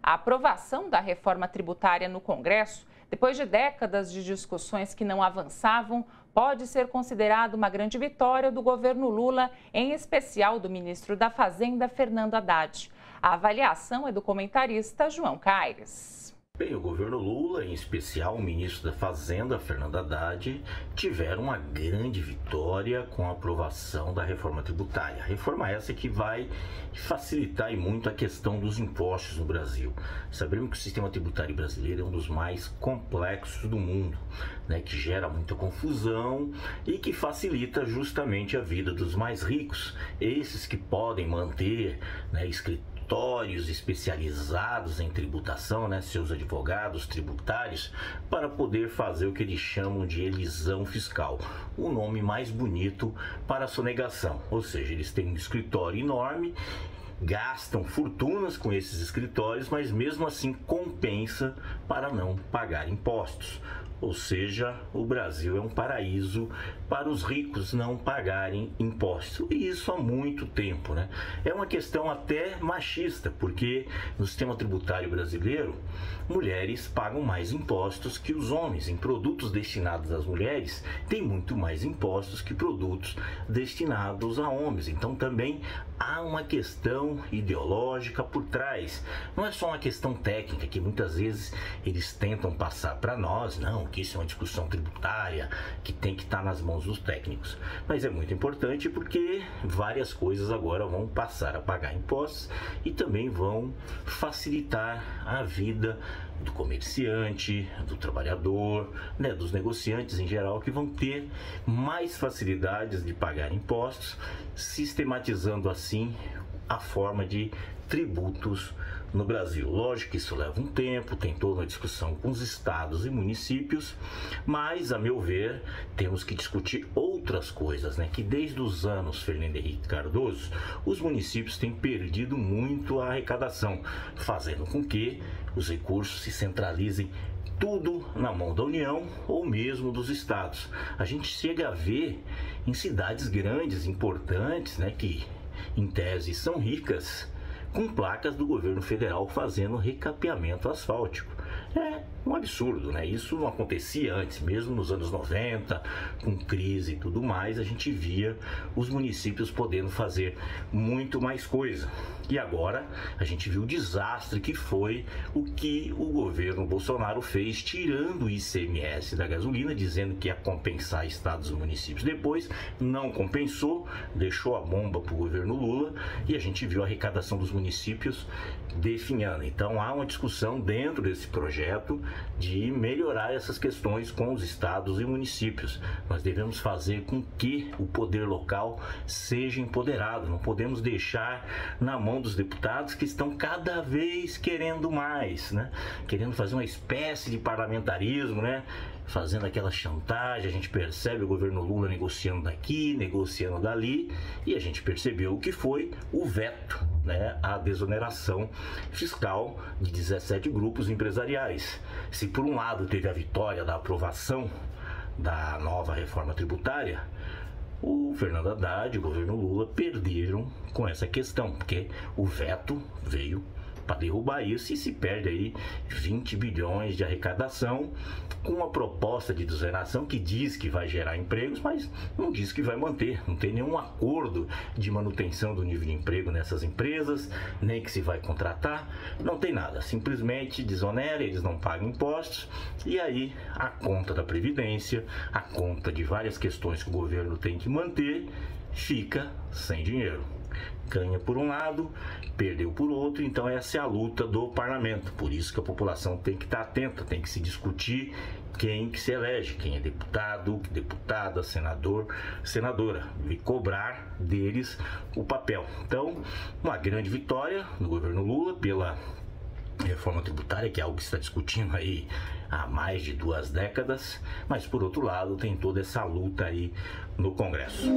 A aprovação da reforma tributária no Congresso, depois de décadas de discussões que não avançavam, pode ser considerada uma grande vitória do governo Lula, em especial do ministro da Fazenda, Fernando Haddad. A avaliação é do comentarista João Caires. Bem, o governo Lula, em especial o ministro da Fazenda, Fernando Haddad, tiveram uma grande vitória com a aprovação da reforma tributária. A reforma essa que vai facilitar e muito a questão dos impostos no Brasil. Sabemos que o sistema tributário brasileiro é um dos mais complexos do mundo, né, que gera muita confusão e que facilita justamente a vida dos mais ricos, esses que podem manter, né, escritórios especializados em tributação, né, seus advogados tributários, para poder fazer o que eles chamam de elisão fiscal, o nome mais bonito para a sonegação. Ou seja, eles têm um escritório enorme, gastam fortunas com esses escritórios, mas mesmo assim compensa para não pagar impostos. Ou seja, o Brasil é um paraíso para os ricos não pagarem impostos. E isso há muito tempo, né? É uma questão até machista, porque no sistema tributário brasileiro, mulheres pagam mais impostos que os homens. Em produtos destinados às mulheres, tem muito mais impostos que produtos destinados a homens. Então também há uma questão ideológica por trás. Não é só uma questão técnica, que muitas vezes eles tentam passar para nós, não, que isso é uma discussão tributária, que tem que estar nas mãos dos técnicos. Mas é muito importante porque várias coisas agora vão passar a pagar impostos e também vão facilitar a vida do comerciante, do trabalhador, né, dos negociantes em geral, que vão ter mais facilidades de pagar impostos, sistematizando assim a forma de tributos no Brasil. Lógico que isso leva um tempo, tem toda uma discussão com os estados e municípios, mas, a meu ver, temos que discutir outras coisas, né? Que desde os anos Fernando Henrique Cardoso, os municípios têm perdido muito a arrecadação, fazendo com que os recursos se centralizem tudo na mão da União ou mesmo dos estados. A gente chega a ver em cidades grandes, importantes, né, que em tese são ricas, com placas do governo federal fazendo recapeamento asfáltico. É um absurdo, né? Isso não acontecia antes, mesmo nos anos 90, com crise e tudo mais, a gente via os municípios podendo fazer muito mais coisa. E agora a gente viu o desastre que foi o que o governo Bolsonaro fez, tirando o ICMS da gasolina, dizendo que ia compensar estados e municípios. Depois não compensou, deixou a bomba para o governo Lula e a gente viu a arrecadação dos municípios definhando. Então há uma discussão dentro desse projeto de melhorar essas questões com os estados e municípios. Nós devemos fazer com que o poder local seja empoderado. Não podemos deixar na mão dos deputados que estão cada vez querendo mais, né? Querendo fazer uma espécie de parlamentarismo, né? Fazendo aquela chantagem. A gente percebe o governo Lula negociando daqui, negociando dali, e a gente percebeu o que foi o veto, né, a desoneração fiscal de 17 grupos empresariais. Se por um lado teve a vitória da aprovação da nova reforma tributária, o Fernando Haddad e o governo Lula perderam com essa questão, porque o veto veio para derrubar isso e se perde aí 20 bilhões de arrecadação com uma proposta de desoneração que diz que vai gerar empregos, mas não diz que vai manter. Não tem nenhum acordo de manutenção do nível de emprego nessas empresas, nem que se vai contratar, não tem nada. Simplesmente desonera, eles não pagam impostos e aí a conta da Previdência, a conta de várias questões que o governo tem que manter, fica sem dinheiro. Ganha por um lado, perdeu por outro, então essa é a luta do parlamento. Por isso que a população tem que estar atenta, tem que se discutir quem que se elege, quem é deputado, deputada, senador, senadora, e cobrar deles o papel. Então, uma grande vitória no governo Lula pela reforma tributária, que é algo que se está discutindo aí há mais de 2 décadas, mas por outro lado tem toda essa luta aí no Congresso.